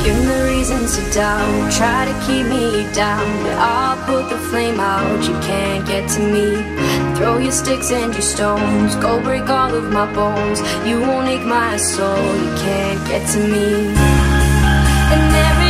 Give me the reasons to doubt, try to keep me down, but I'll put the flame out, you can't get to me. Throw your sticks and your stones, go break all of my bones. You won't ache my soul, you can't get to me. And every